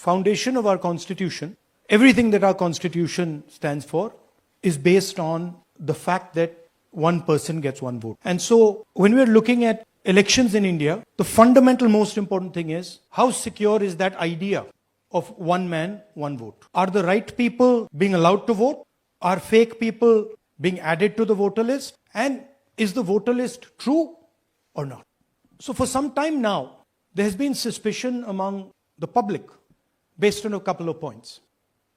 foundation of our constitution, everything that our constitution stands for is based on the fact that one person gets one vote. And so when we're looking at elections in India, the fundamental most important thing is how secure is that idea of one man, one vote? Are the right people being allowed to vote? Are fake people being added to the voter list? And is the voter list true or not? So for some time now, there has been suspicion among the public based on a couple of points.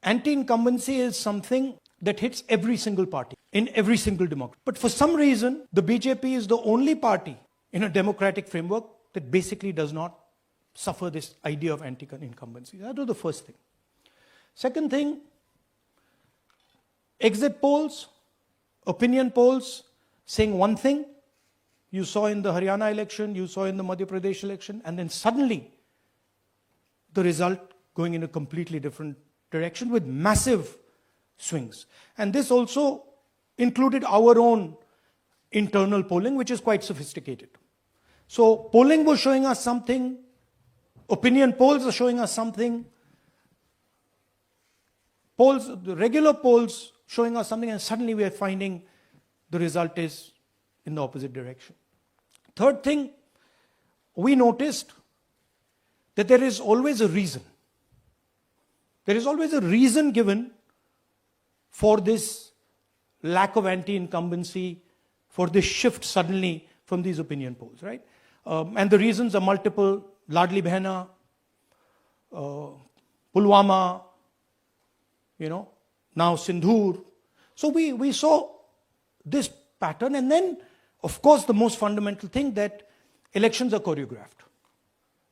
Anti-incumbency is something that hits every single party in every single democracy. But for some reason, the BJP is the only party in a democratic framework that basically does not suffer this idea of anti-incumbency. That was the first thing. Second thing, exit polls, opinion polls saying one thing, you saw in the Haryana election, you saw in the Madhya Pradesh election, and then suddenly the result going in a completely different direction with massive swings. And this also included our own internal polling, which is quite sophisticated. So polling was showing us something, opinion polls are showing us something, polls, the regular polls showing us something, and suddenly we are finding the result is in the opposite direction. Third thing, we noticed that there is always a reason. There is always a reason given for this lack of anti-incumbency, for this shift suddenly from these opinion polls, right? And the reasons are multiple. Ladli Behna, Pulwama, now Sindhur. So we saw this pattern, and then, of course, the most fundamental thing that elections are choreographed.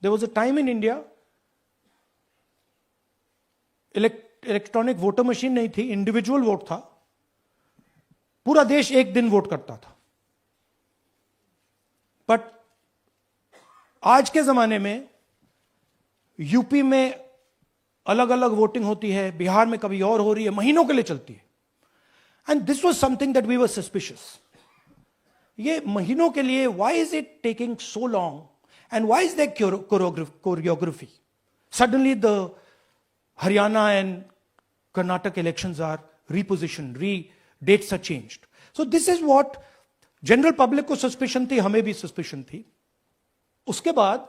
There was a time in India, electronic voter machine नहीं थी, individual vote था, पूरा देश एक दिन vote करता था. But आज के जमाने में यूपी में अलग अलग वोटिंग होती है, बिहार में कभी और हो रही है, महीनों के लिए चलती है. And this was something that we were suspicious. ये महीनों के लिए, why is it taking so long and why is that choreography? Suddenly the Haryana and Karnataka elections are repositioned, dates are changed. So this is what general public को suspicion थी, हमें भी suspicion थी. उसके बाद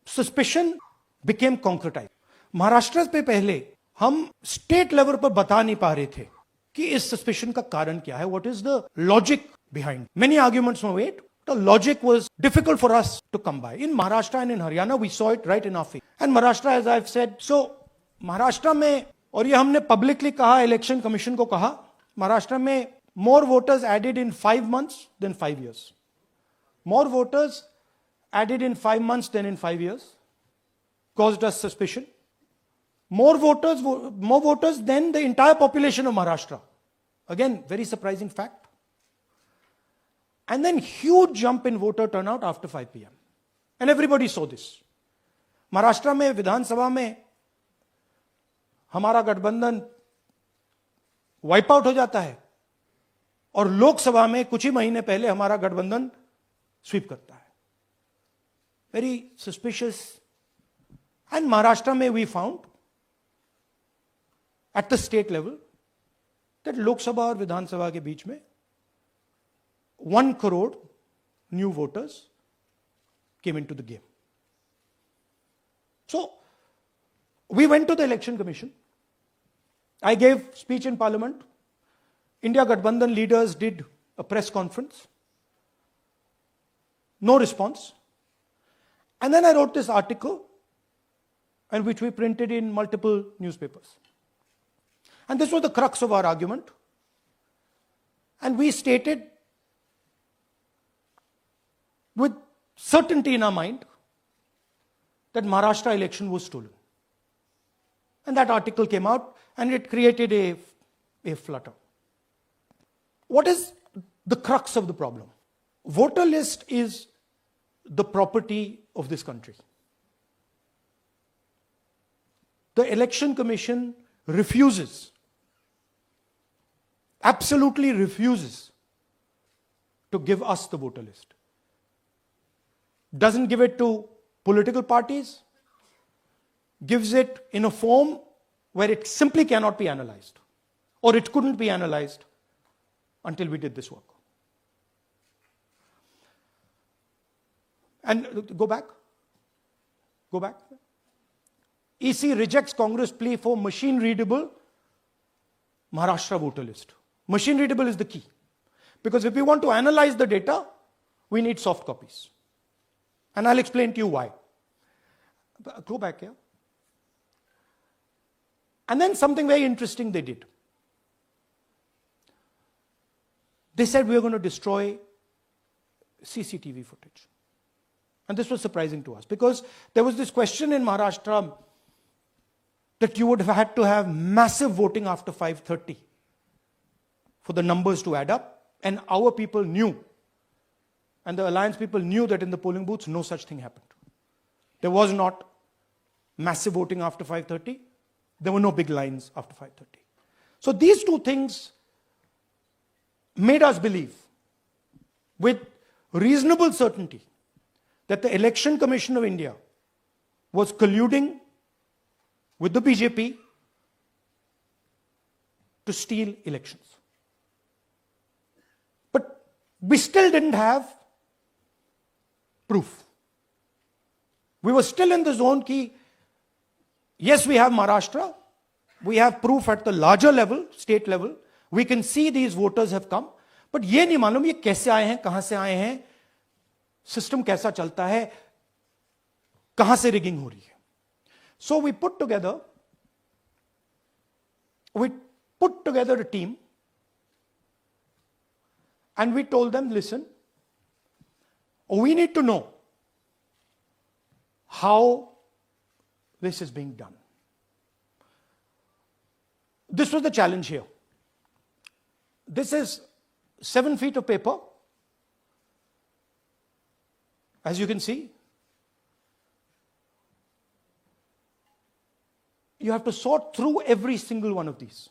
suspicion became concretized. महाराष्ट्र पे पहले हम state level पर बता नहीं पा रहे थे कि इस suspicion का कारण क्या है, what is the logic behind. Many arguments were made. The logic was difficult for us to come by. In Maharashtra and in Haryana, we saw it right in our face. And Maharashtra, as I've said, so Maharashtra में, और ये हमने publicly कहा, election commission को कहा, महाराष्ट्र में more voters added in 5 months than 5 years. More voters added in 5 months than in 5 years caused us suspicion. More voters than the entire population of Maharashtra. Again, very surprising fact. And then huge jump in voter turnout after 5 p.m. And everybody saw this. Maharashtra में विधानसभा में हमारा गठबंधन wipe out हो जाता है और लोकसभा में कुछ ही महीने पहले हमारा गठबंधन स्वीप करता है. Very suspicious. एंड महाराष्ट्र में we found at the state level that Lok Sabha और विधानसभा के बीच में 1 crore new voters came into the game. So we went to the election commission. I gave speech in parliament. India Gathbandhan leaders did a press conference. No response. And then I wrote this article, and which we printed in multiple newspapers. And this was the crux of our argument. And we stated with certainty in our mind that Maharashtra election was stolen. And that article came out, and it created a flutter. What is the crux of the problem? Voter list is the property of this country. The Election Commission refuses, absolutely refuses to give us the voter list. Doesn't give it to political parties, gives it in a form where it simply cannot be analyzed, or it couldn't be analyzed until we did this work. And go back. EC rejects Congress plea for machine readable Maharashtra voter list. Machine readable is the key. Because if we want to analyze the data, we need soft copies. And I'll explain to you why. Go back here. And then something very interesting they did. They said we are going to destroy CCTV footage. And this was surprising to us because there was this question in Maharashtra that you would have had to have massive voting after 5:30 for the numbers to add up. And our people knew, and the alliance people knew that in the polling booths, no such thing happened. There was not massive voting after 5:30. There were no big lines after 5:30. So these two things made us believe with reasonable certainty that the Election Commission of India was colluding with the BJP to steal elections. But we still didn't have proof. We were still in the zone ki, yes, we have Maharashtra, we have proof at the larger level, state level, we can see these voters have come, but ये नहीं मालूम ये कैसे आए हैं, कहां से आए हैं, सिस्टम कैसा चलता है, कहां से रिगिंग हो रही है. So we put together a team and we told them, listen, we need to know how this is being done. This was the challenge here. This is 7 feet of paper. As you can see, you have to sort through every single one of these.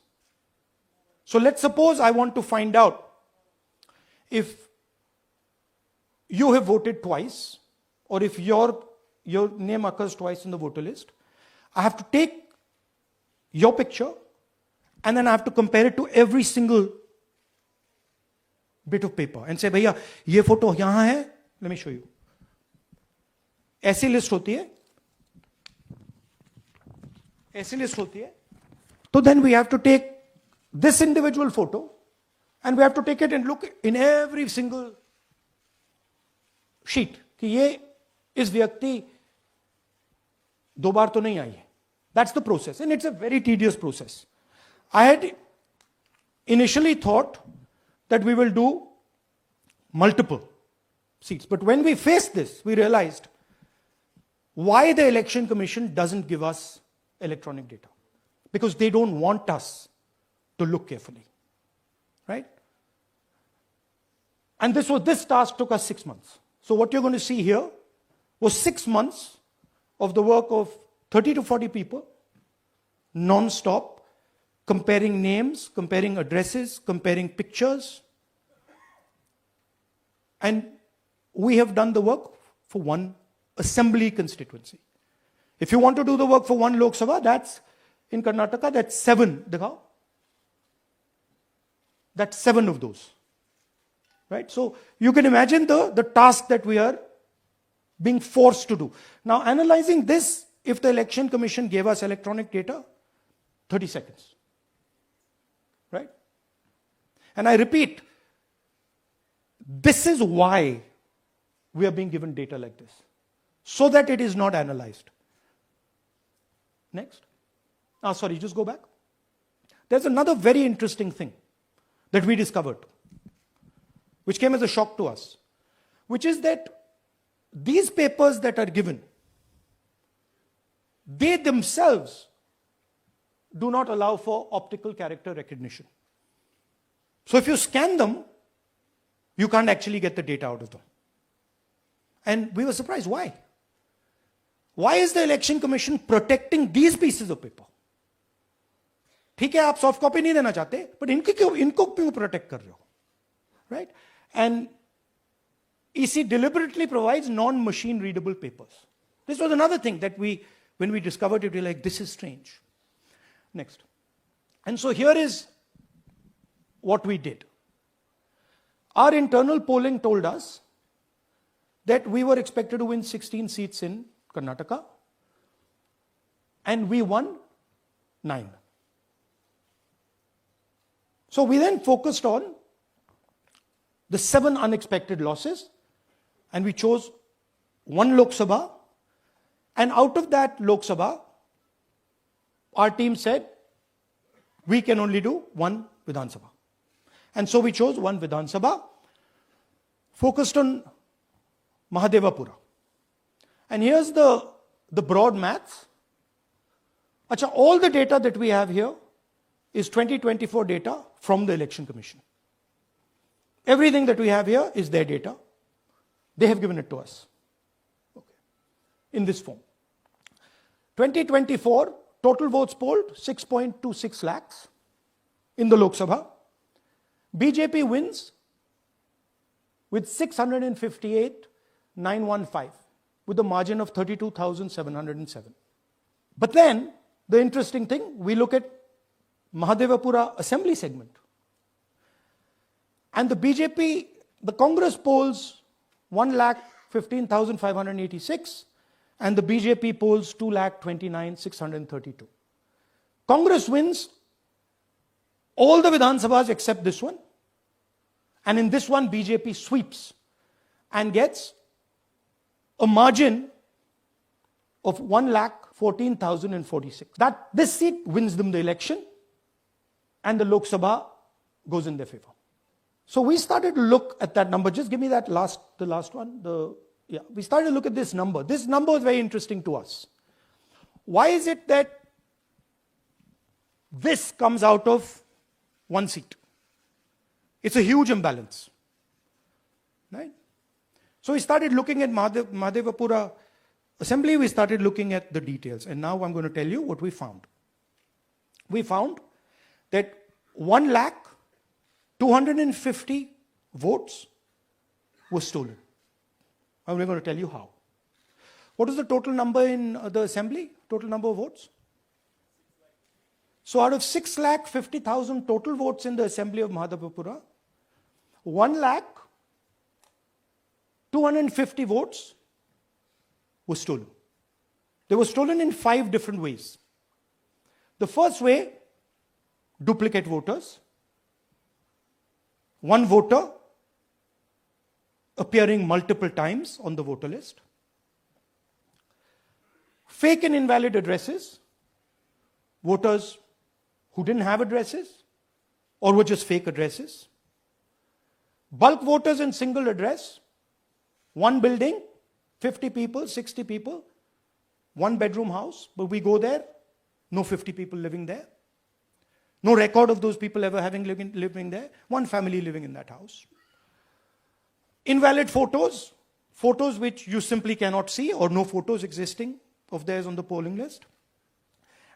So let's suppose I want to find out if you have voted twice, or if your name occurs twice in the voter list. I have to take your picture and then I have to compare it to every single bit of paper and say, भैया ये photo यहां है, let me show you. ऐसी list होती है, ऐसी list होती है. So then we have to take this individual photo and we have to take it and look in every single sheet कि ये इस व्यक्ति दो बार तो नहीं आई है. That's the process, and it's a very tedious process. I had initially thought that we will do multiple seats, but when we faced this, we realized why the Election Commission doesn't give us electronic data. Because they don't want us to look carefully. Right? And this task took us 6 months. So what you're going to see here was 6 months of the work of 30 to 40 people, non-stop, comparing names, comparing addresses, comparing pictures. And we have done the work for one assembly constituency. If you want to do the work for one Lok Sabha, that's in Karnataka, that's 7. Dikhao. That's 7 of those. Right? So you can imagine the task that we are being forced to do. Now, analyzing this, if the Election Commission gave us electronic data, 30 seconds. Right? And I repeat, this is why we are being given data like this, so that it is not analyzed. Next. Sorry, just go back. There's another very interesting thing that we discovered, which came as a shock to us, which is that these papers that are given, they themselves do not allow for optical character recognition. So if you scan them, you can't actually get the data out of them. And we were surprised. Why? Why is the Election Commission protecting these pieces of paper? ठीक है, आप soft copy नहीं देना चाहते, but इनको क्यों protect कर रहे हो? Right? And EC deliberately provides non-machine readable papers. This was another thing that we When we discovered it, we were like, this is strange. Next. And so here is what we did. Our internal polling told us that we were expected to win 16 seats in Karnataka, and we won 9. So we then focused on the 7 unexpected losses, and we chose 1 Lok Sabha, and out of that Lok Sabha, our team said, we can only do 1 Vidhan Sabha. And so we chose 1 Vidhan Sabha, focused on Mahadevapura. And here's the broad maths. Achha, all the data that we have here is 2024 data from the Election Commission. Everything that we have here is their data. They have given it to us. Okay. In this form. 2024, total votes polled, 6.26 lakhs in the Lok Sabha. BJP wins with 658,915 with a margin of 32,707. But then, the interesting thing, we look at Mahadevapura assembly segment. And the BJP, the Congress polls 1,15,586 and the BJP polls 2,29,632. Congress wins all the Vidhan Sabhas except this one. And in this one, BJP sweeps and gets a margin of 1,14,046. This seat wins them the election, and the Lok Sabha goes in their favor. So we started to look at that number. Just give me the last one. We started to look at this number. This number is very interesting to us. Why is it that this comes out of 1 seat? It's a huge imbalance, right? So we started looking at Mahadevapura assembly. We started looking at the details, and now I'm going to tell you what we found. We found that 1,250,000 votes were stolen. And we're going to tell you how. What is the total number in the assembly? Total number of votes? So out of 6,50,000 total votes in the assembly of Mahadevapura, 1,250,000 votes were stolen. They were stolen in 5 different ways. The first way, duplicate voters. 1 voter appearing multiple times on the voter list. Fake and invalid addresses. Voters who didn't have addresses or were just fake addresses. Bulk voters in single address. 1 building, 50 people, 60 people, 1 bedroom house, but we go there, no 50 people living there. No record of those people ever having living there. 1 family living in that house. Invalid photos, photos which you simply cannot see, or no photos existing of theirs on the polling list.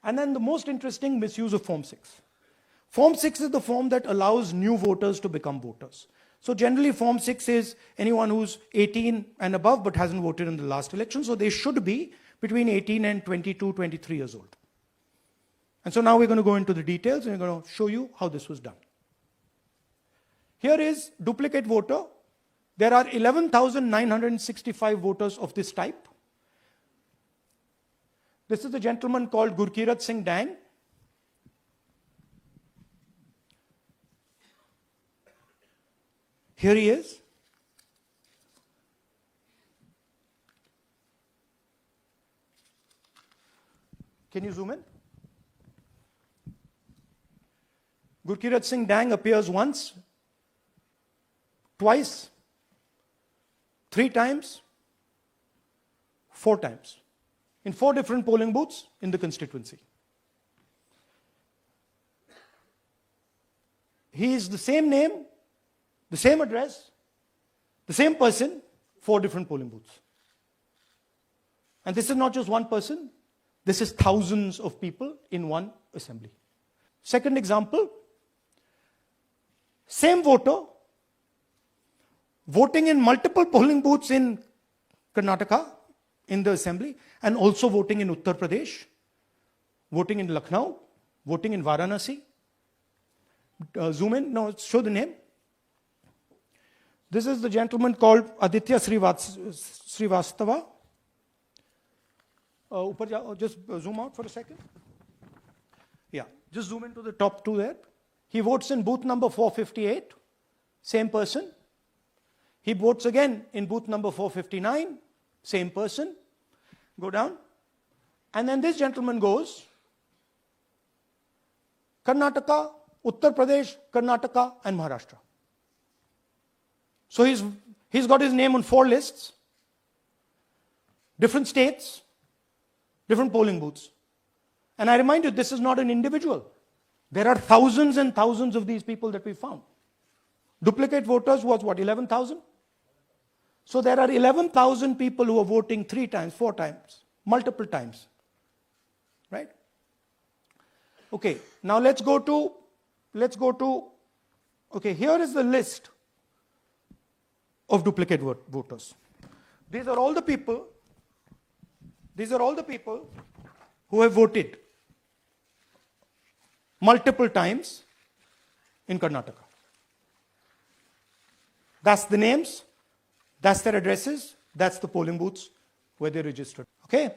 And then the most interesting, misuse of Form 6. Form 6 is the form that allows new voters to become voters. So generally Form 6 is anyone who's 18 and above but hasn't voted in the last election. So they should be between 18 and 22, 23 years old. And so now we're going to go into the details and we're going to show you how this was done. Here is duplicate voter. There are 11,965 voters of this type. This is a gentleman called Gurkirat Singh Dang. Here he is. Can you zoom in? Gurkirat Singh Dang appears once, twice, 3 times, 4 times, in 4 different polling booths in the constituency. He is the same name, the same address, the same person, 4 different polling booths. And this is not just one person, this is thousands of people in one assembly. Second example, same voter, voting in multiple polling booths in Karnataka, in the assembly, and also voting in Uttar Pradesh, voting in Lucknow, voting in Varanasi. Zoom in, no, show the name. This is the gentleman called Aditya Srivastava. Just zoom out for a second. Yeah, just zoom into the top two there. He votes in booth number 458, same person. He votes again in booth number 459, same person. Go down. And then this gentleman goes Karnataka, Uttar Pradesh, Karnataka, and Maharashtra. So he's got his name on 4 lists, different states, different polling booths. And I remind you, this is not an individual. There are thousands and thousands of these people that we found. Duplicate voters was what, 11,000? So there are 11,000 people who are voting 3 times, 4 times, multiple times. Right? Okay, now let's go to, okay, here is the list of duplicate voters. These are all the people who have voted multiple times in Karnataka. That's the names, that's their addresses, that's the polling booths where they registered. Okay?